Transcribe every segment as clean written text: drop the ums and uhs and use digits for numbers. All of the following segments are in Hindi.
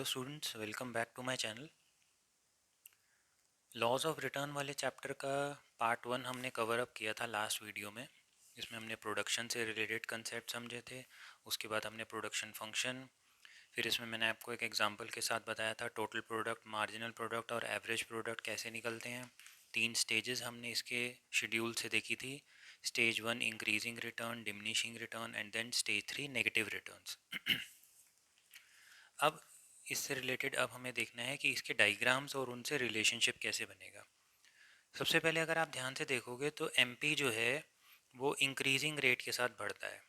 Students, welcome back to my channel. Laws of return वाले चैप्टर का पार्ट 1 हमने कवर अप किया था लास्ट वीडियो में। इसमें हमने प्रोडक्शन से रिलेटेड कंसेप्ट समझे थे। उसके बाद हमने प्रोडक्शन फंक्शन, फिर इसमें मैंने आपको एक एग्जांपल के साथ बताया था टोटल प्रोडक्ट, मार्जिनल प्रोडक्ट और एवरेज प्रोडक्ट कैसे निकलते हैं। 3 स्टेजेस हमने इसके शेड्यूल से देखी थी। Stage 1 increasing return, diminishing return and then stage 3 negative returns. अब इससे रिलेटेड अब हमें देखना है कि इसके डायग्राम्स और उनसे रिलेशनशिप कैसे बनेगा। सबसे पहले अगर आप ध्यान से देखोगे तो एमपी जो है वो इंक्रीजिंग रेट के साथ बढ़ता है,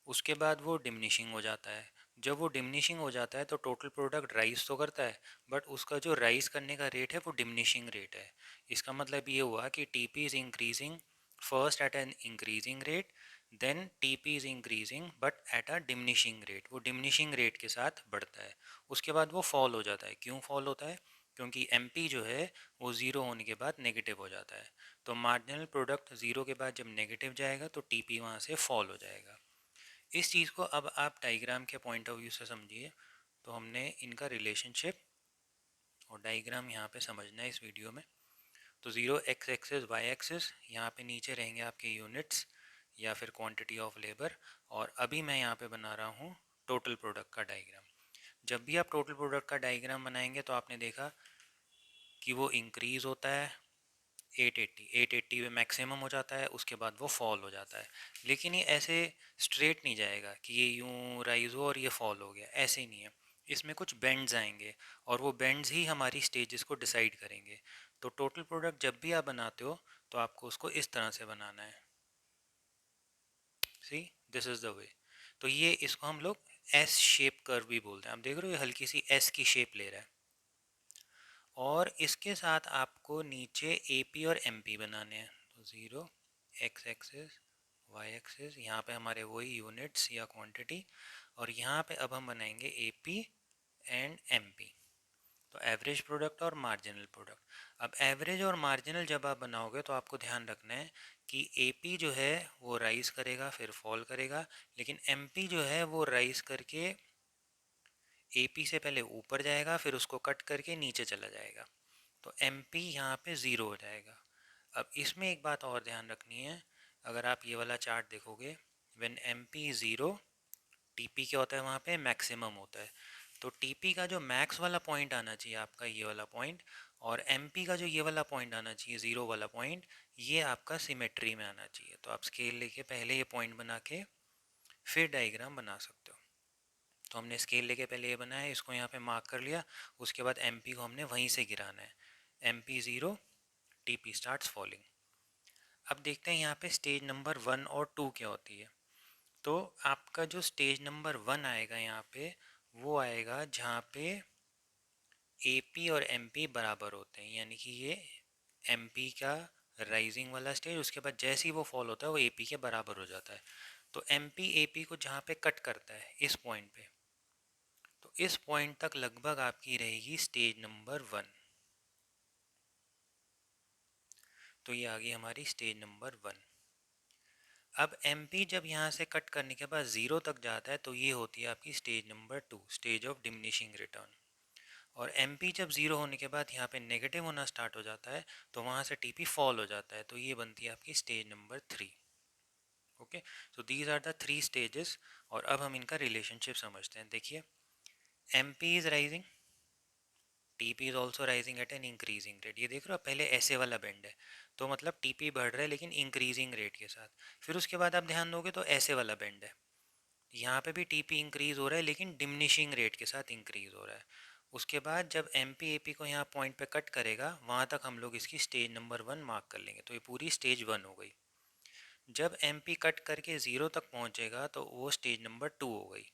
उसके बाद वो डिमिनिशिंग हो जाता है। जब वो डिमिनिशिंग हो जाता है तो टोटल प्रोडक्ट राइज तो करता है, बट उसका जो राइज करने का रेट है वो डिमिनिशिंग रेट है। इसका मतलब ये हुआ कि TP is increasing first at an increasing rate, then TP is increasing but at a diminishing rate. वो डिमिनिशिंग रेट के साथ बढ़ता है, उसके बाद वो फॉल हो जाता है। क्यों फॉल होता है? क्योंकि एमपी जो है वो ज़ीरो होने के बाद नेगेटिव हो जाता है। तो मार्जिनल प्रोडक्ट ज़ीरो के बाद जब नेगेटिव जाएगा तो टीपी वहाँ से फॉल हो जाएगा। इस चीज़ को अब आप डायग्राम के पॉइंट ऑफ व्यू से समझिए। तो हमने इनका रिलेशनशिप और डायग्राम यहाँ पे समझना है इस वीडियो में। तो zero x axis y axis, यहाँ पे नीचे रहेंगे आपके यूनिट्स या फिर क्वांटिटी ऑफ लेबर। और अभी मैं यहाँ पे बना रहा हूँ टोटल प्रोडक्ट का डायग्राम। जब भी आप टोटल प्रोडक्ट का डायग्राम बनाएंगे तो आपने देखा कि वो इंक्रीज़ होता है 880 पे मैक्सिमम हो जाता है, उसके बाद वो फॉल हो जाता है। लेकिन ये ऐसे स्ट्रेट नहीं जाएगा कि ये यूं राइज हो और ये फॉल हो गया, ऐसे ही नहीं है। इसमें कुछ बेंड्स आएंगे और वो बेंड्स ही हमारी स्टेजेस को डिसाइड करेंगे। तो टोटल प्रोडक्ट जब भी आप बनाते हो तो आपको उसको इस तरह से बनाना है। सी, दिस इज़ द वे। तो ये इसको हम लोग एस शेप कर्व भी बोलते हैं। आप देख रहे हो ये हल्की सी एस की शेप ले रहा है। और इसके साथ आपको नीचे ए पी और एम पी बनाने हैं। तो zero x axis y axis, यहाँ पे हमारे वही यूनिट्स या क्वांटिटी, और यहाँ पे अब हम बनाएंगे A P and M P. तो एवरेज प्रोडक्ट और मार्जिनल प्रोडक्ट। अब एवरेज और मार्जिनल जब आप बनाओगे तो आपको ध्यान रखना है कि ए पी जो है वो राइज करेगा फिर फॉल करेगा, लेकिन एम पी जो है वो राइज करके एपी से पहले ऊपर जाएगा फिर उसको कट करके नीचे चला जाएगा। तो एमपी यहाँ पे ज़ीरो हो जाएगा। अब इसमें एक बात और ध्यान रखनी है। अगर आप ये वाला चार्ट देखोगे, व्हेन एमपी ज़ीरो, टीपी क्या होता है वहाँ पे? मैक्सिमम होता है। तो टीपी का जो मैक्स वाला पॉइंट आना चाहिए आपका ये वाला पॉइंट, और एमपी का जो ये वाला पॉइंट आना चाहिए ज़ीरो वाला पॉइंट, ये आपका सिमेट्री में आना चाहिए। तो आप स्केल लेके पहले ये पॉइंट बना के फिर डायग्राम बना सकते हो। तो हमने स्केल लेके पहले ये बनाया, इसको यहाँ पे मार्क कर लिया। उसके बाद एमपी को हमने वहीं से गिराना है। MP zero, TP starts falling. अब देखते हैं यहाँ पे स्टेज नंबर 1 और 2 क्या होती है। तो आपका जो स्टेज नंबर 1 आएगा यहाँ पे, वो आएगा जहाँ पे एपी और एमपी बराबर होते हैं, यानी कि ये एमपी का राइजिंग वाला स्टेज, उसके बाद जैसे ही वो फॉल होता है वो एपी के बराबर हो जाता है। तो एमपी एपी को जहाँ पे कट करता है इस पॉइंट पे, तो इस पॉइंट तक लगभग आपकी रहेगी स्टेज नंबर 1। तो ये आ गई हमारी स्टेज नंबर 1। अब एमपी जब यहाँ से कट करने के बाद ज़ीरो तक जाता है तो ये होती है आपकी stage number 2, stage of diminishing return. और एमपी जब ज़ीरो होने के बाद यहाँ पे नेगेटिव होना स्टार्ट हो जाता है तो वहाँ से टीपी फॉल हो जाता है, तो ये बनती है आपकी stage number 3। Okay, so these are the 3 stages. और अब हम इनका रिलेशनशिप समझते हैं। देखिए, MP is rising, TP is also rising at an increasing rate. ये देख रहे हो, पहले ऐसे वाला बेंड है तो मतलब टीपी बढ़ रहा है लेकिन इंक्रीजिंग रेट के साथ। फिर उसके बाद आप ध्यान दोगे तो ऐसे वाला बेंड है, यहाँ पे भी टीपी इंक्रीज हो रहा है लेकिन डिमिनिशिंग रेट के साथ इंक्रीज हो रहा है। उसके बाद जब एम पी ए पी को यहाँ पॉइंट पे कट करेगा वहाँ तक हम लोग इसकी स्टेज नंबर 1 मार्क कर लेंगे। तो ये पूरी स्टेज 1 हो गई। जब एम पी कट करके ज़ीरो तक पहुँचेगा तो वो स्टेज नंबर 2 हो गई।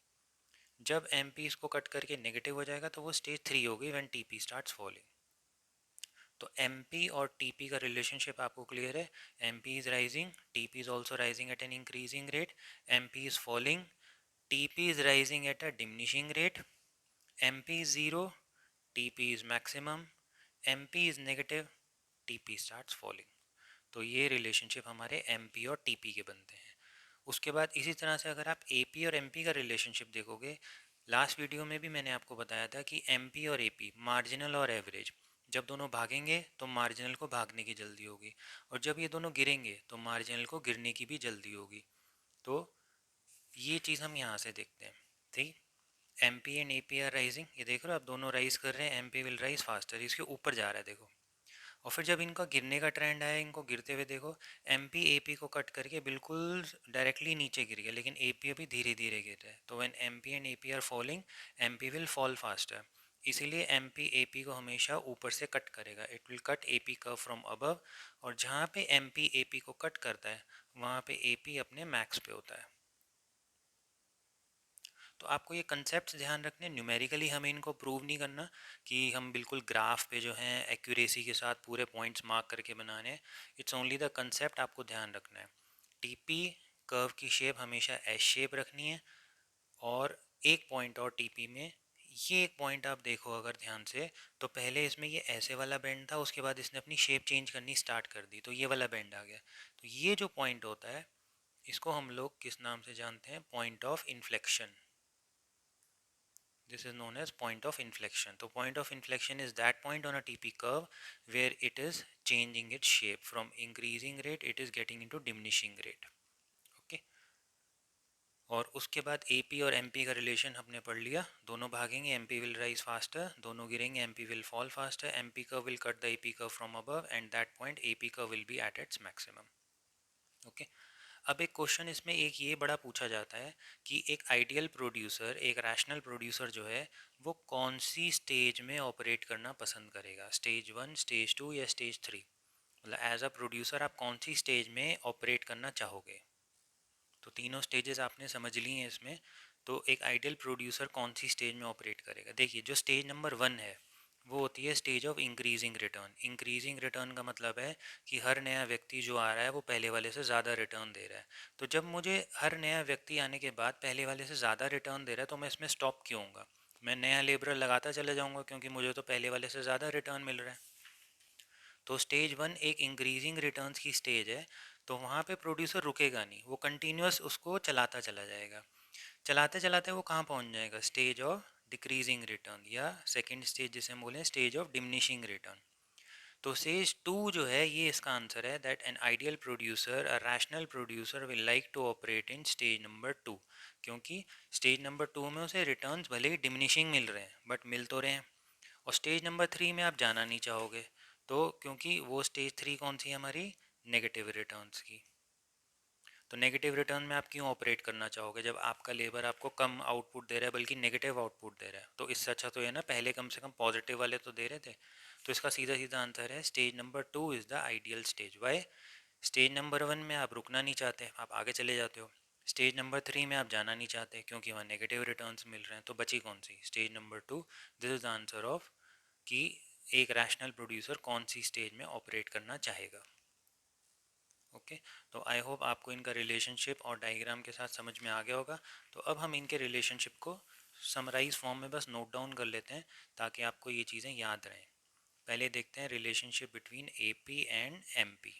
जब एम पी इसको कट करके नेगेटिव हो जाएगा तो वो स्टेज 3 हो गई, व्हेन टीपी स्टार्ट्स फॉलिंग। तो एम पी और टी पी का रिलेशनशिप आपको क्लियर है। M P is rising, T P is also rising at an increasing rate, M P is falling, T P is rising at a diminishing rate, M P is zero, T P is maximum, M P is negative, T P starts falling. तो ये रिलेशनशिप हमारे एम पी और टी पी के बनते हैं। उसके बाद इसी तरह से अगर आप ए पी और एम पी का रिलेशनशिप देखोगे, लास्ट वीडियो में भी मैंने आपको बताया था कि एमपी और एपी, मार्जिनल और एवरेज, जब दोनों भागेंगे तो मार्जिनल को भागने की जल्दी होगी, और जब ये दोनों गिरेंगे तो मार्जिनल को गिरने की भी जल्दी होगी। तो ये चीज़ हम यहाँ से देखते हैं। ठीक, M P and A P are rising, ये देख रहे हो आप, दोनों राइज कर रहे हैं, M P will rise faster, इसके ऊपर जा रहा है देखो। और फिर जब इनका गिरने का ट्रेंड आया, इनको गिरते हुए देखो, एम पी ए पी को कट करके बिल्कुल डायरेक्टली नीचे गिर गया, लेकिन ए पी अभी धीरे धीरे गिर रहा है। तो when M P and A P are falling, M P will fall faster. इसीलिए एम पी ए पी को हमेशा ऊपर से कट करेगा, it will cut A P curve from above, और जहाँ पे एम पी ए पी को कट करता है वहाँ पे ए पी अपने मैक्स पे होता है। तो आपको ये कंसेप्ट ध्यान रखने, न्यूमेरिकली हमें इनको प्रूव नहीं करना कि हम बिल्कुल ग्राफ पे जो है एक्यूरेसी के साथ पूरे पॉइंट्स मार्क करके बनाने। इट्स ओनली द कंसेप्ट आपको ध्यान रखना है। टीपी कर्व की शेप हमेशा एस शेप रखनी है। और एक पॉइंट और टीपी में, ये एक पॉइंट आप देखो अगर ध्यान से, तो पहले इसमें ये ऐसे वाला बेंड था, उसके बाद इसने अपनी शेप चेंज करनी स्टार्ट कर दी तो ये वाला बेंड आ गया। तो ये जो पॉइंट होता है इसको हम लोग किस नाम से जानते हैं? Point of inflection. This is known as point of inflection. So point of inflection is that point on a TP curve where it is changing its shape. From increasing rate it is getting into diminishing rate. Okay. और उसके बाद AP और MP का रिलेशन हमने पढ़ लिया, दोनों भागेंगे MP will rise faster, दोनों गिरेंगे MP will fall faster, MP curve will cut the AP curve from above and that point AP curve will be at its maximum. Okay. अब एक क्वेश्चन इसमें एक ये बड़ा पूछा जाता है कि एक आइडियल प्रोड्यूसर, एक रैशनल प्रोड्यूसर जो है वो कौन सी स्टेज में ऑपरेट करना पसंद करेगा? स्टेज 1, स्टेज 2 या स्टेज 3? मतलब एज अ प्रोड्यूसर आप कौन सी स्टेज में ऑपरेट करना चाहोगे? तो तीनों स्टेजेस आपने समझ ली हैं इसमें। तो एक आइडियल प्रोड्यूसर कौन सी स्टेज में ऑपरेट करेगा? देखिए, जो स्टेज नंबर 1 है वो होती है stage of increasing return. Increasing return का मतलब है कि हर नया व्यक्ति जो आ रहा है वो पहले वाले से ज़्यादा रिटर्न दे रहा है। तो जब मुझे हर नया व्यक्ति आने के बाद पहले वाले से ज़्यादा रिटर्न दे रहा है तो मैं इसमें स्टॉप क्यों होऊंगा? मैं नया लेबरर लगाता चला जाऊंगा क्योंकि मुझे तो पहले वाले से ज़्यादा रिटर्न मिल रहा है। तो स्टेज 1 एक इंक्रीजिंग रिटर्न्स की स्टेज है। तो वहाँ पे प्रोड्यूसर रुकेगा नहीं, वो कंटिन्यूस उसको चलाता चला जाएगा। चलाते चलाते वो कहाँ पहुँच जाएगा? स्टेज ऑफ डिक्रीजिंग रिटर्न, या सेकंड स्टेज जिसे हम बोलें स्टेज ऑफ डिमिनिशिंग रिटर्न। तो स्टेज 2 जो है ये इसका आंसर है, that an ideal producer, a rational producer will like to operate in stage number 2। क्योंकि स्टेज नंबर 2 में उसे रिटर्न्स भले ही डिमिनिशिंग मिल रहे हैं बट मिल तो रहे हैं। और स्टेज नंबर 3 में आप जाना नहीं चाहोगे, तो क्योंकि वो स्टेज 3 कौन सी है हमारी? नेगेटिव रिटर्न्स की। तो नेगेटिव रिटर्न में आप क्यों ऑपरेट करना चाहोगे जब आपका लेबर आपको कम आउटपुट दे रहा है, बल्कि नेगेटिव आउटपुट दे रहा है? तो इससे अच्छा तो है ना पहले कम से कम पॉजिटिव वाले तो दे रहे थे। तो इसका सीधा सीधा आंसर है stage number 2 is the ideal stage. Why? Stage number 1 में आप रुकना नहीं चाहते, आप आगे चले जाते हो। स्टेज नंबर 3 में आप जाना नहीं चाहते क्योंकि वहाँ नेगेटिव रिटर्न्स मिल रहे हैं। तो बची कौन सी? Stage number 2। This is the answer of कि एक रैशनल प्रोड्यूसर कौन सी स्टेज में ऑपरेट करना चाहेगा। ओके। तो आई होप आपको इनका रिलेशनशिप और डायग्राम के साथ समझ में आ गया होगा। तो अब हम इनके रिलेशनशिप को समराइज फॉर्म में बस नोट डाउन कर लेते हैं ताकि आपको ये चीज़ें याद रहें। पहले देखते हैं relationship between AP and MP.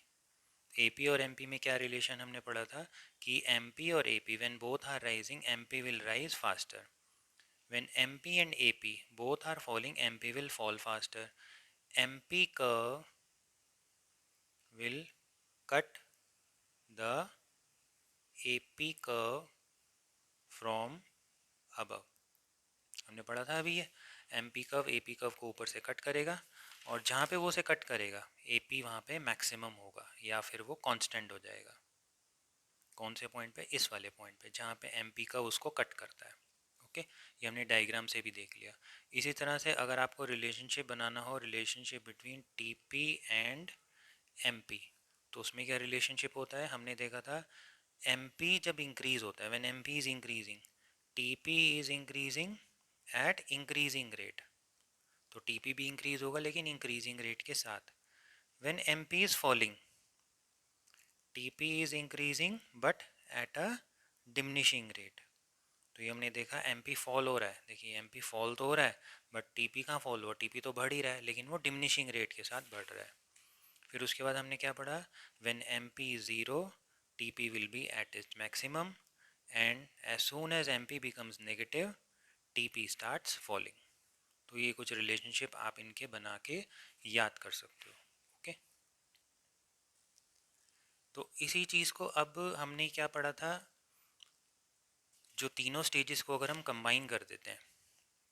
AP और एमपी में क्या रिलेशन हमने पढ़ा था कि एमपी और AP when both are rising MP will rise faster, when MP and AP both are falling MP will fall faster. MP curve will cut the AP curve from above। हमने पढ़ा था अभी ये, MP कर्व AP कर्व को ऊपर से कट करेगा और जहाँ पे वो उसे कट करेगा AP वहाँ पे मैक्सिमम होगा या फिर वो कांस्टेंट हो जाएगा। कौन से पॉइंट पे? इस वाले पॉइंट पे जहाँ पे MP कर्व उसको कट करता है। ओके, ये हमने डायग्राम से भी देख लिया। इसी तरह से अगर आपको रिलेशनशिप बनाना हो, relationship between TP and MP, तो उसमें क्या रिलेशनशिप होता है? हमने देखा था MP जब इंक्रीज होता है, when MP is increasing, TP is increasing at increasing rate. तो TP भी इंक्रीज होगा लेकिन इंक्रीजिंग रेट के साथ। When MP is falling, TP is increasing but at a diminishing rate. तो ये हमने देखा MP फॉल हो रहा है, देखिए MP फॉल तो हो रहा है बट TP कहाँ फॉल हुआ? TP तो बढ़ ही रहा है लेकिन वो डिमिनिशिंग रेट के साथ बढ़ रहा है। फिर उसके बाद हमने क्या पढ़ा? When MP is 0, TP will be at its maximum, and as soon as MP becomes negative, TP starts falling. तो ये कुछ रिलेशनशिप आप इनके बना के याद कर सकते हो। ओके, तो इसी चीज़ को अब हमने क्या पढ़ा था, जो तीनों स्टेजेस को अगर हम कंबाइन कर देते हैं,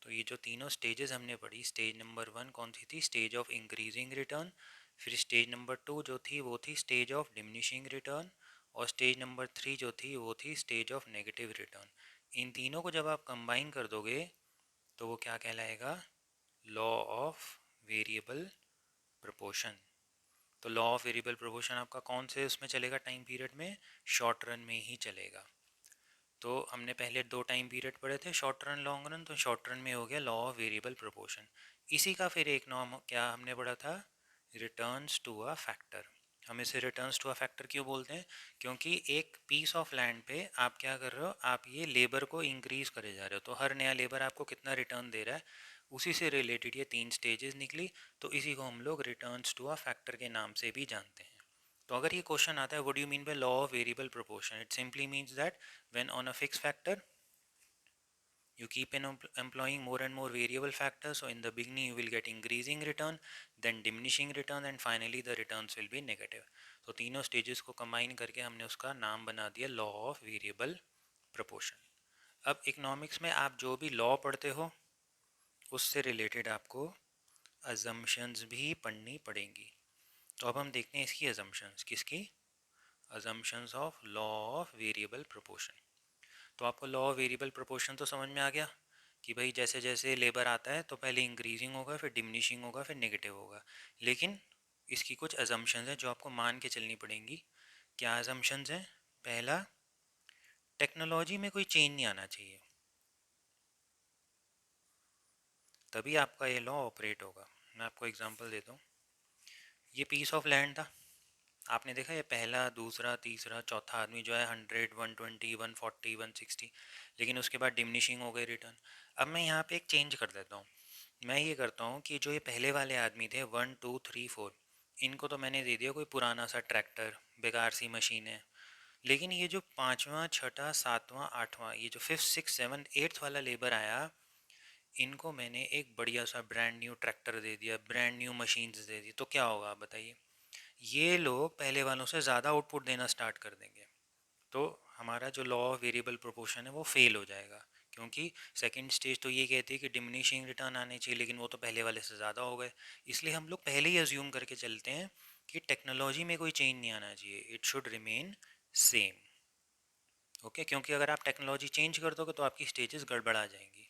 तो ये जो तीनों स्टेजेस हमने पढ़ी, स्टेज नंबर 1 कौन सी थी, स्टेज ऑफ इंक्रीजिंग रिटर्न, फिर स्टेज नंबर 2 जो थी वो थी स्टेज ऑफ डिमिनिशिंग रिटर्न, और स्टेज नंबर 3 जो थी वो थी स्टेज ऑफ नेगेटिव रिटर्न। इन तीनों को जब आप कंबाइन कर दोगे तो वो क्या कहलाएगा, लॉ ऑफ वेरिएबल प्रोपोर्शन। तो लॉ ऑफ वेरिएबल प्रोपोर्शन आपका कौन से उसमें चलेगा टाइम पीरियड में, शॉर्ट रन में ही चलेगा। तो हमने पहले 2 टाइम पीरियड पढ़े थे, शॉर्ट रन लॉन्ग रन, तो शॉर्ट रन में हो गया लॉ ऑफ वेरिएबल प्रोपोर्शन। इसी का फिर एक नॉर्म क्या हमने पढ़ा था, रिटर्न्स टू अ फैक्टर। हम इसे रिटर्न्स टू अ फैक्टर क्यों बोलते हैं, क्योंकि एक पीस ऑफ लैंड पे आप क्या कर रहे हो, आप ये लेबर को इंक्रीज करे जा रहे हो, तो हर नया लेबर आपको कितना रिटर्न दे रहा है, उसी से रिलेटेड ये 3 स्टेजेस निकली। तो इसी को हम लोग रिटर्न्स टू अ फैक्टर के नाम से भी जानते हैं। तो अगर ये क्वेश्चन आता है what do you mean by law of variable proportion, it simply means that when on a fix factor you keep on employing more and more variable factors, so in the beginning you will get increasing return, then diminishing return, and finally the returns will be negative. तो तीनों stages को combine करके हमने उसका नाम बना दिया law of variable proportion. अब इकोनॉमिक्स में आप जो भी लॉ पढ़ते हो उससे रिलेटेड आपको assumptions भी पढ़नी पड़ेंगी। तो अब हम देखते हैं इसकी assumptions, किसकी, assumptions of law of variable proportion। तो आपको लॉ ऑफ वेरिएबल प्रोपोर्शन तो समझ में आ गया कि भाई जैसे जैसे लेबर आता है तो पहले इंक्रीजिंग होगा, फिर डिमिनिशिंग होगा, फिर नेगेटिव होगा। लेकिन इसकी कुछ अजम्पशंस हैं जो आपको मान के चलनी पड़ेंगी। क्या अजम्पशंस हैं, पहला, टेक्नोलॉजी में कोई चेंज नहीं आना चाहिए, तभी आपका ये लॉ ऑपरेट होगा। मैं आपको एग्जांपल देता हूँ। ये पीस ऑफ लैंड था, आपने देखा ये पहला दूसरा तीसरा चौथा आदमी जो है 100 120 140 160, लेकिन उसके बाद डिमिनिशिंग हो गई रिटर्न। अब मैं यहाँ पे एक चेंज कर देता हूँ, मैं ये करता हूँ कि जो ये पहले वाले आदमी थे 1 2 3 4, इनको तो मैंने दे दिया कोई पुराना सा ट्रैक्टर, बेकार सी मशीन है। लेकिन ये जो पाँचवा छठा सातवां आठवां, ये जो फिफ्थ सिक्स सेवन्थ एट्थ वाला लेबर आया, इनको मैंने एक बढ़िया सा ब्रांड न्यू ट्रैक्टर दे दिया, ब्रांड न्यू मशीन्स दे दी, तो क्या होगा आप बताइए, ये लोग पहले वालों से ज़्यादा आउटपुट देना स्टार्ट कर देंगे। तो हमारा जो लॉ ऑफ वेरिएबल प्रोपोर्शन है वो फेल हो जाएगा, क्योंकि सेकंड स्टेज तो ये कहती है कि डिमिनिशिंग रिटर्न आने चाहिए, लेकिन वो तो पहले वाले से ज़्यादा हो गए। इसलिए हम लोग पहले ही अज्यूम करके चलते हैं कि टेक्नोलॉजी में कोई चेंज नहीं आना चाहिए, it should remain same. Okay, क्योंकि अगर आप टेक्नोलॉजी चेंज कर दोगे तो आपकी स्टेजेस गड़बड़ा जाएंगी।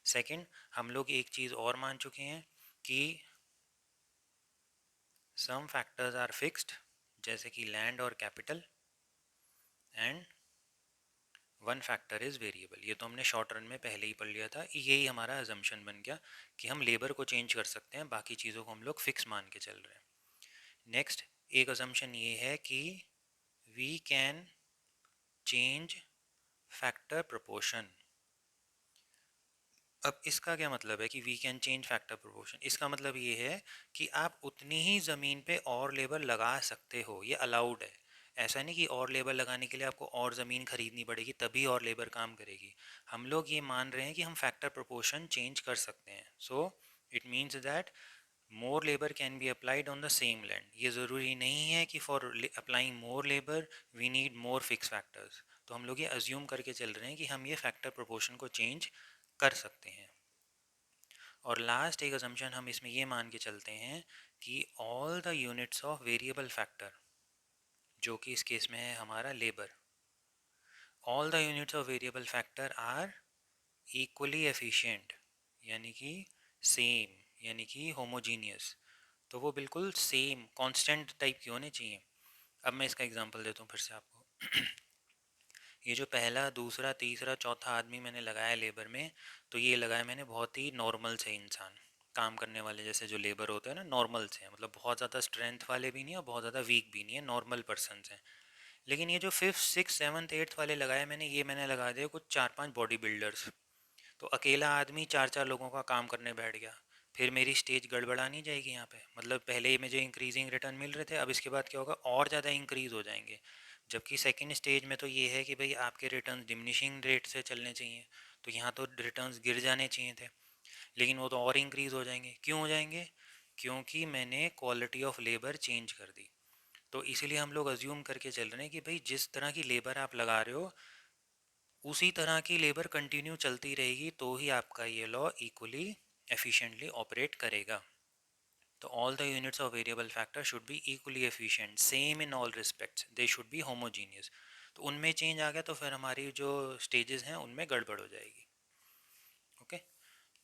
सेकंड, हम लोग एक चीज़ और मान चुके हैं कि सम फैक्टर्स आर फिक्स्ड, जैसे कि लैंड और capital, and one factor is variable. ये तो हमने शॉर्ट रन में पहले ही पढ़ लिया था, यही हमारा अजम्पशन बन गया कि हम लेबर को चेंज कर सकते हैं, बाकी चीज़ों को हम लोग फिक्स मान के चल रहे हैं। नेक्स्ट एक अजम्पशन ये है कि we can change factor proportion. अब इसका क्या मतलब है कि we can change factor proportion, इसका मतलब ये है कि आप उतनी ही ज़मीन पे और लेबर लगा सकते हो, ये अलाउड है। ऐसा नहीं कि और लेबर लगाने के लिए आपको और ज़मीन खरीदनी पड़ेगी तभी और लेबर काम करेगी। हम लोग ये मान रहे हैं कि हम फैक्टर प्रोपोर्शन चेंज कर सकते हैं। So it means that more labour can be applied on the same land. ये ज़रूरी नहीं है कि for applying more labour we need more fix factors. तो हम लोग ये अज्यूम करके चल रहे हैं कि हम ये फैक्टर प्रोपोर्शन को चेंज कर सकते हैं। और लास्ट एक असम्पशन हम इसमें ये मान के चलते हैं कि all the units of variable factor, जो कि इस केस में है हमारा labour, all the units of variable factor are equally efficient, यानी कि सेम, यानी कि होमोजीनियस। तो वो बिल्कुल सेम कांस्टेंट टाइप के होने चाहिए। अब मैं इसका एग्जांपल देता हूँ फिर से आपको। ये जो पहला दूसरा तीसरा चौथा आदमी मैंने लगाया लेबर में, तो ये लगाया मैंने बहुत ही नॉर्मल से इंसान, काम करने वाले जैसे जो लेबर होते हैं ना, नॉर्मल से हैं, मतलब बहुत ज़्यादा स्ट्रेंथ वाले भी नहीं और बहुत ज़्यादा वीक भी नहीं है, नॉर्मल पर्सन हैं। लेकिन ये जो फिफ्थ सिक्स सेवन्थ एट्थ वाले लगाए मैंने, ये मैंने लगा दिया कुछ 4-5 बॉडी बिल्डर्स। तो अकेला आदमी 4-4 लोगों का काम करने बैठ गया, फिर मेरी स्टेज गड़बड़ा नहीं जाएगी यहाँ पे। मतलब पहले ही मुझे इंक्रीजिंग रिटर्न मिल रहे थे, अब इसके बाद क्या होगा, और ज़्यादा इंक्रीज़ हो जाएंगे। जबकि सेकेंड स्टेज में तो ये है कि भाई आपके रिटर्न्स डिमिनिशिंग रेट से चलने चाहिए, तो यहाँ तो रिटर्न्स गिर जाने चाहिए थे, लेकिन वो तो और इंक्रीज़ हो जाएंगे। क्यों हो जाएंगे? क्योंकि मैंने क्वालिटी ऑफ लेबर चेंज कर दी। तो इसीलिए हम लोग अज्यूम करके चल रहे हैं कि भाई जिस तरह की लेबर आप लगा रहे हो उसी तरह की लेबर कंटिन्यू चलती रहेगी, तो ही आपका ये लॉ इक्वली एफिशिएंटली ऑपरेट करेगा। तो all the units of variable factor should be equally efficient, same in all respects, they should be homogeneous। तो उनमें चेंज आ गया तो फिर हमारी जो स्टेजेस हैं उनमें गड़बड़ हो जाएगी। ओके,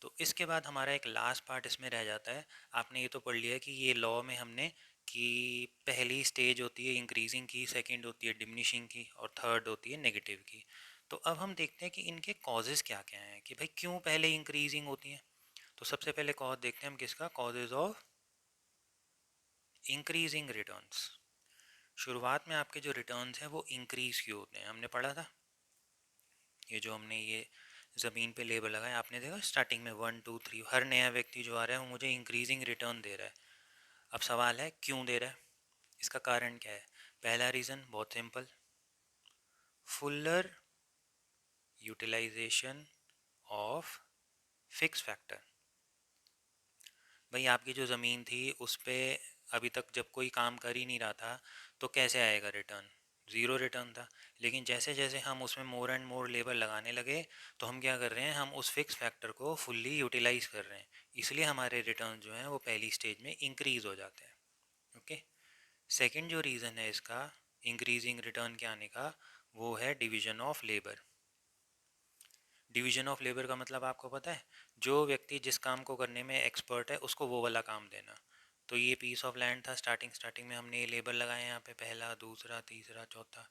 तो इसके बाद हमारा एक लास्ट पार्ट इसमें रह जाता है। आपने ये तो पढ़ लिया कि ये लॉ में हमने कि पहली स्टेज होती है इंक्रीजिंग की, सेकंड होती है डिमिनिशिंग की, और थर्ड होती है नेगेटिव की। तो अब हम देखते हैं कि इनके कॉजेज़ क्या क्या हैं, कि भाई क्यों पहले इंक्रीजिंग होती हैं। तो सबसे पहले कॉज देखते हैं हम किसका, कॉजेज़ ऑफ इंक्रीजिंग रिटर्न्स। शुरुआत में आपके जो रिटर्न्स हैं वो इंक्रीज़ क्यों होते हैं, हमने पढ़ा था। ये जो हमने ये ज़मीन पे लेबल लगाया, आपने देखा स्टार्टिंग में 1 2 3, हर नया व्यक्ति जो आ रहा है वो मुझे इंक्रीजिंग रिटर्न दे रहा है। अब सवाल है क्यों दे रहा है, इसका कारण क्या है। पहला रीज़न बहुत simple, fuller utilisation of fix factor. भाई आपकी जो ज़मीन थी उस पर अभी तक जब कोई काम कर ही नहीं रहा था तो कैसे आएगा रिटर्न, ज़ीरो रिटर्न था। लेकिन जैसे जैसे हम उसमें मोर एंड मोर लेबर लगाने लगे तो हम क्या कर रहे हैं, हम उस फिक्स फैक्टर को फुल्ली यूटिलाइज कर रहे हैं, इसलिए हमारे रिटर्न जो हैं वो पहली स्टेज में इंक्रीज़ हो जाते हैं। ओके, सेकंड जो रीज़न है इसका इंक्रीजिंग रिटर्न के आने का, वो है division of labour. Division of labour का मतलब आपको पता है, जो व्यक्ति जिस काम को करने में एक्सपर्ट है उसको वो वाला काम देना। तो ये पीस ऑफ लैंड था, स्टार्टिंग में हमने ये लेबर लगाए यहाँ पे, पहला दूसरा तीसरा चौथा।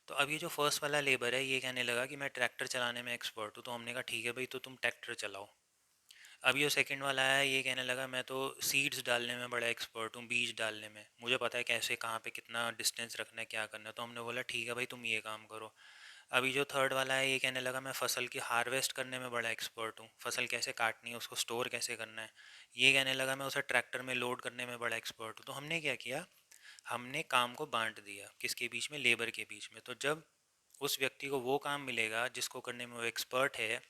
तो अब ये जो फर्स्ट वाला लेबर है ये कहने लगा कि मैं ट्रैक्टर चलाने में एक्सपर्ट हूँ, तो हमने कहा ठीक है भाई तो तुम ट्रैक्टर चलाओ। अब ये सेकंड वाला है, ये कहने लगा मैं तो सीड्स डालने में बड़ा एक्सपर्ट हूँ, बीज डालने में मुझे पता है कैसे कहाँ पे कितना डिस्टेंस रखना है क्या करना है, तो हमने बोला ठीक है भाई तुम ये काम करो। अभी जो थर्ड वाला है ये कहने लगा मैं फसल की हार्वेस्ट करने में बड़ा एक्सपर्ट हूँ, फसल कैसे काटनी है उसको स्टोर कैसे करना है। ये कहने लगा मैं उसे ट्रैक्टर में लोड करने में बड़ा एक्सपर्ट हूँ। तो हमने क्या किया, हमने काम को बांट दिया किसके बीच में, लेबर के बीच में। तो जब उस व्यक्ति को वो काम मिलेगा जिसको करने में वो एक्सपर्ट है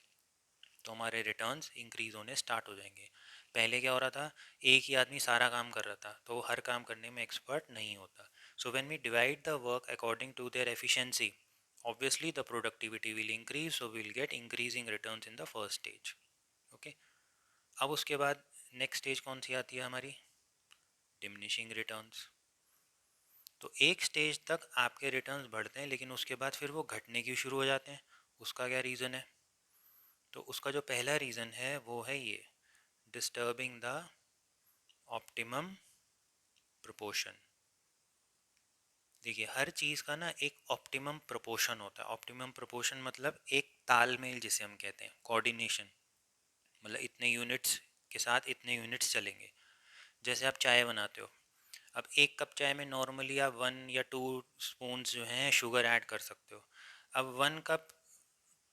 तो हमारे रिटर्न्स इंक्रीज होने स्टार्ट हो जाएंगे। पहले क्या हो रहा था, एक ही आदमी सारा काम कर रहा था तो वो हर काम करने में एक्सपर्ट नहीं होता। So when we divide the work according to their efficiency obviously the productivity will increase, so we'll get increasing returns in the first stage। okay, अब उसके बाद नेक्स्ट स्टेज कौन सी आती है हमारी, डिमिनिशिंग रिटर्न्स। तो एक स्टेज तक आपके रिटर्न्स बढ़ते हैं लेकिन उसके बाद फिर वो घटने की शुरू हो जाते हैं। उसका क्या रीज़न है, तो उसका जो पहला रीज़न है वो है ये, डिस्टर्बिंग द ऑप्टिमम प्रोपोर्शन। देखिए हर चीज़ का ना एक ऑप्टिमम प्रोपोर्शन होता है। ऑप्टिमम प्रोपोर्शन मतलब एक तालमेल जिसे हम कहते हैं, कोऑर्डिनेशन, मतलब इतने यूनिट्स के साथ इतने यूनिट्स चलेंगे। जैसे आप चाय बनाते हो, अब एक कप चाय में नॉर्मली आप 1 या 2 स्पून्स जो हैं शुगर ऐड कर सकते हो। अब 1 कप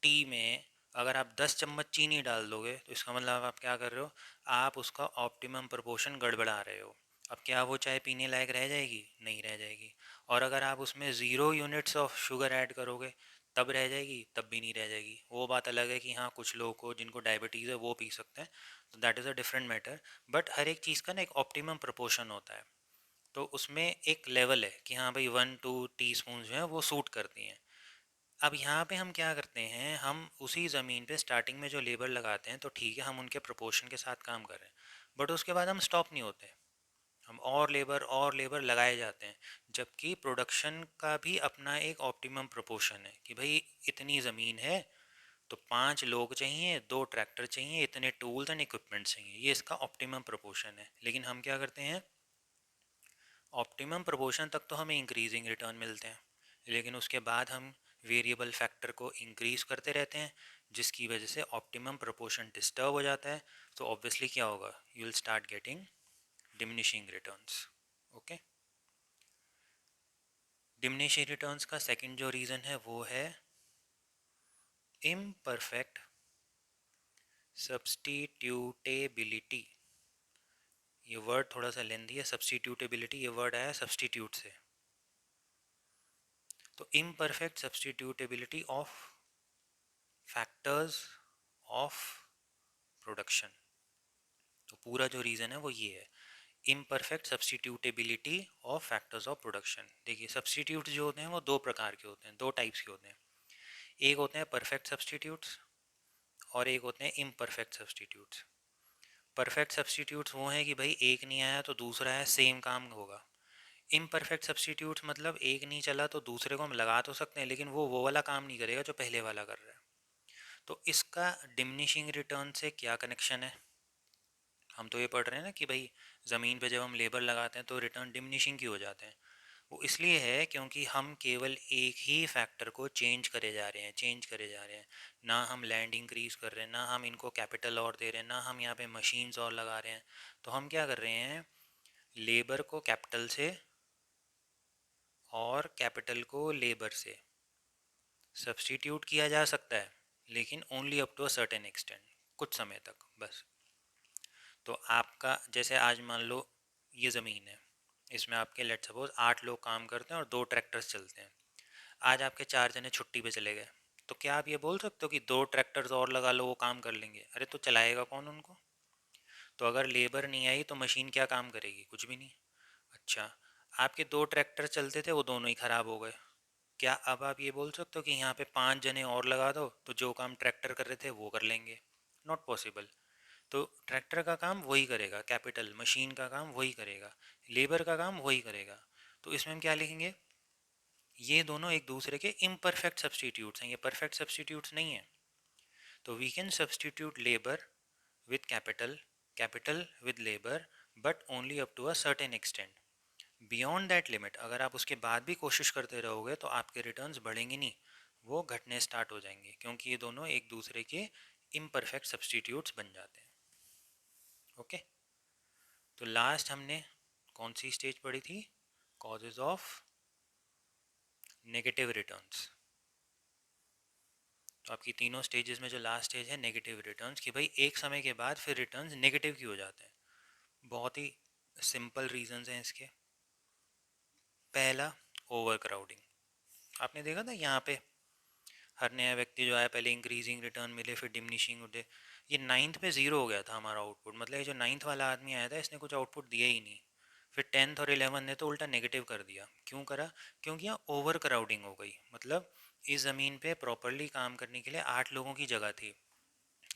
टी में अगर आप 10 चम्मच चीनी डाल दोगे तो इसका मतलब आप क्या कर रहे हो, आप उसका ऑप्टिमम प्रोपोर्शन गड़बड़ा रहे हो। अब क्या वो चाय पीने लायक रह जाएगी, नहीं रह जाएगी। और अगर आप उसमें 0 यूनिट्स ऑफ शुगर ऐड करोगे तब रह जाएगी, तब भी नहीं रह जाएगी। वो बात अलग है कि हाँ कुछ लोगों को जिनको डायबिटीज़ है वो पी सकते हैं, तो that is a different matter. But हर एक चीज़ का ना एक ऑप्टिमम प्रोपोर्शन होता है। तो उसमें एक लेवल है कि हाँ भाई 1 2 टी स्पून जो हैं वो सूट करती हैं। अब यहाँ पे हम क्या करते हैं, हम उसी ज़मीन पे स्टार्टिंग में जो लेबर लगाते हैं तो ठीक है हम उनके प्रोपोर्शन के साथ काम कर रहे हैं, बट उसके बाद हम स्टॉप नहीं होते, हम और लेबर लगाए जाते हैं। जबकि प्रोडक्शन का भी अपना एक ऑप्टिमम प्रोपोर्शन है कि भाई इतनी ज़मीन है तो 5 लोग चाहिए, 2 ट्रैक्टर चाहिए, इतने टूल्स एंड इक्विपमेंट चाहिए, ये इसका ऑप्टिमम प्रोपोर्शन है। लेकिन हम क्या करते हैं, ऑप्टिमम प्रोपोर्शन तक तो हमें इंक्रीजिंग रिटर्न मिलते हैं, लेकिन उसके बाद हम वेरिएबल फैक्टर को इंक्रीज करते रहते हैं जिसकी वजह से ऑप्टिमम प्रोपोर्शन डिस्टर्ब हो जाता है। तो ऑब्वियसली क्या होगा, you will start getting diminishing returns. Okay, diminishing returns का सेकंड जो रीज़न है वो है इम्परफेक्ट सब्सटीट्यूटेबिलिटी। ये वर्ड थोड़ा सा लेंदी है, सब्सटीट्यूटेबिलिटी, ये वर्ड आया सब्सटीट्यूट से। तो imperfect substitutability of factors of production, तो पूरा जो रीज़न है वो ये है, imperfect substitutability of factors of production. देखिए सब्स्टिट्यूट जो होते हैं वो दो प्रकार के होते हैं, दो टाइप्स के होते हैं। एक होते हैं परफेक्ट सब्स्टिट्यूट्स और एक होते हैं इम्परफेक्ट सब्स्टिट्यूट्स। परफेक्ट सब्स्टिट्यूट्स वो हैं कि भाई एक नहीं आया तो दूसरा है, सेम काम होगा। इम्परफेक्ट सब्स्टिट्यूट्स मतलब एक नहीं चला तो दूसरे को हम लगा तो सकते हैं, लेकिन वो वाला काम नहीं करेगा जो पहले वाला कर रहा है। तो इसका डिमिनिशिंग रिटर्न से क्या कनेक्शन है? हम तो ये पढ़ रहे हैं ना कि भाई ज़मीन पे जब हम लेबर लगाते हैं तो रिटर्न डिमिनिशिंग क्यों हो जाते हैं। वो इसलिए है क्योंकि हम केवल एक ही फैक्टर को चेंज करे जा रहे हैं, चेंज करे जा रहे हैं। ना हम लैंड इंक्रीज कर रहे हैं, ना हम इनको कैपिटल और दे रहे हैं, ना हम यहाँ पे मशीन्स और लगा रहे हैं। तो हम क्या कर रहे हैं, लेबर को कैपिटल से और कैपिटल को लेबर से सब्स्टिट्यूट किया जा सकता है, लेकिन only up to a certain extent, कुछ समय तक बस। तो आपका जैसे आज मान लो ये ज़मीन है, इसमें आपके लेट सपोज 8 लोग काम करते हैं और 2 ट्रैक्टर्स चलते हैं। आज आपके 4 जने छुट्टी पे चले गए, तो क्या आप ये बोल सकते हो कि 2 ट्रैक्टर्स और लगा लो वो काम कर लेंगे? अरे तो चलाएगा कौन उनको? तो अगर लेबर नहीं आई तो मशीन क्या काम करेगी? कुछ भी नहीं। अच्छा, आपके 2 ट्रैक्टर चलते थे वो दोनों ही ख़राब हो गए, क्या अब आप ये बोल सकते हो कि यहाँ पे 5 जने और लगा दो तो जो काम ट्रैक्टर कर रहे थे वो कर लेंगे? Not possible. तो ट्रैक्टर का काम वही करेगा, कैपिटल मशीन का काम वही करेगा, लेबर का काम वही करेगा। तो इसमें हम क्या लिखेंगे, ये दोनों एक दूसरे के इम्परफेक्ट सब्स्टिट्यूट्स हैं, ये परफेक्ट सब्स्टिट्यूट्स नहीं है। तो we can substitute labour with capital, capital with labour, but only up to a certain extent. Beyond that limit अगर आप उसके बाद भी कोशिश करते रहोगे तो आपके रिटर्न्स बढ़ेंगे नहीं, वो घटने स्टार्ट हो जाएंगे, क्योंकि ये दोनों एक दूसरे के इम्परफेक्ट सब्स्टिट्यूट्स बन जाते हैं। ओके, तो लास्ट हमने कौन सी स्टेज पढ़ी थी? Causes of negative returns. तो आपकी तीनों स्टेजेस में जो लास्ट स्टेज है नेगेटिव रिटर्न्स, कि भाई एक समय के बाद फिर रिटर्न्स नेगेटिव क्यों हो जाते हैं। बहुत ही सिंपल रीजंस हैं इसके। पहला, ओवर क्राउडिंग। आपने देखा था यहाँ पे हर नया व्यक्ति जो आया पहले इंक्रीजिंग रिटर्न मिले, फिर डिमिनिशिंग उठे। ये 9th पे 0 हो गया था हमारा आउटपुट, मतलब ये जो 9th वाला आदमी आया था इसने कुछ आउटपुट दिया ही नहीं। फिर 10th और 11th ने तो उल्टा नेगेटिव कर दिया। क्यों करा? क्योंकि यहाँ ओवर क्राउडिंग हो गई। मतलब इस ज़मीन पे प्रॉपरली काम करने के लिए 8 लोगों की जगह थी,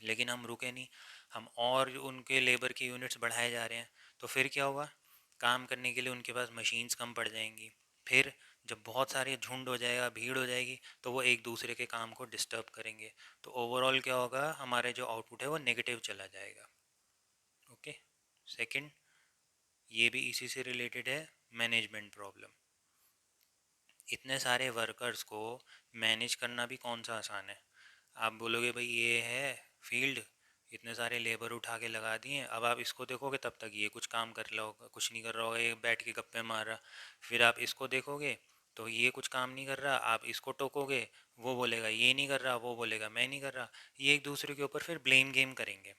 लेकिन हम रुके नहीं, हम और उनके लेबर के यूनिट्स बढ़ाए जा रहे हैं। तो फिर क्या हुआ, काम करने के लिए उनके पास मशीन्स कम पड़ जाएंगी। फिर जब बहुत सारे झुंड हो जाएगा, भीड़ हो जाएगी, तो वो एक दूसरे के काम को डिस्टर्ब करेंगे। तो ओवरऑल क्या होगा, हमारे जो आउटपुट है वो नेगेटिव चला जाएगा। ओके। सेकंड, ये भी इसी से रिलेटेड है, मैनेजमेंट प्रॉब्लम। इतने सारे वर्कर्स को मैनेज करना भी कौन सा आसान है। आप बोलोगे भाई ये है फील्ड, इतने सारे लेबर उठा के लगा दिए, अब आप इसको देखोगे तब तक ये कुछ काम कर रहा होगा, कुछ नहीं कर रहा होगा, ये बैठ के गप्पे मार रहा। फिर आप इसको देखोगे तो ये कुछ काम नहीं कर रहा, आप इसको टोकोगे, वो बोलेगा ये नहीं कर रहा, वो बोलेगा मैं नहीं कर रहा। ये एक दूसरे के ऊपर फिर ब्लेम गेम करेंगे।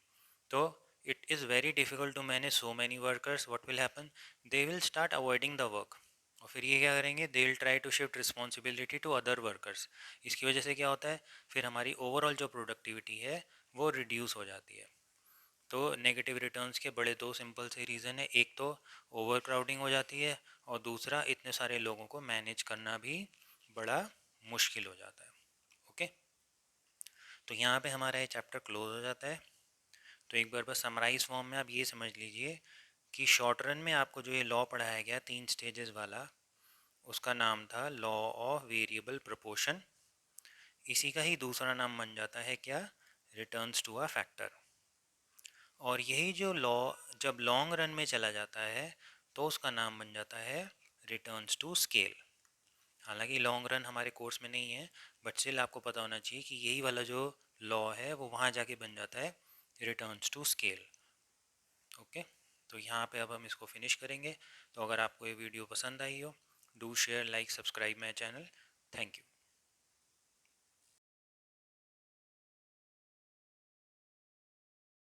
तो it is very difficult to manage so many workers. What will happen, they will start avoiding the work. और फिर ये क्या करेंगे, they will try to shift responsibility to other workers. इसकी वजह से क्या होता है, फिर हमारी ओवरऑल जो प्रोडक्टिविटी है वो रिड्यूस हो जाती है। तो नेगेटिव रिटर्न्स के बड़े दो सिंपल से रीज़न है, एक तो ओवर क्राउडिंग हो जाती है और दूसरा इतने सारे लोगों को मैनेज करना भी बड़ा मुश्किल हो जाता है। ओके, तो यहाँ पे हमारा ये चैप्टर क्लोज हो जाता है। तो एक बार बस समराइज फॉर्म में आप ये समझ लीजिए कि शॉर्ट रन में आपको जो ये लॉ पढ़ाया गया 3 स्टेजेस वाला, उसका नाम था लॉ ऑफ वेरिएबल प्रोपोर्शन। इसी का ही दूसरा नाम बन जाता है क्या, रिटर्न्स टू अ फैक्टर। और यही जो लॉ जब लॉन्ग रन में चला जाता है तो उसका नाम बन जाता है रिटर्न्स टू स्केल। हालांकि लॉन्ग रन हमारे कोर्स में नहीं है, बट स्टिल आपको पता होना चाहिए कि यही वाला जो लॉ है वो वहाँ जाके बन जाता है रिटर्न्स टू स्केल। ओके, तो यहाँ पे अब हम इसको फिनिश करेंगे। तो अगर आपको ये वीडियो पसंद आई हो, do share, like, subscribe my channel. Thank you.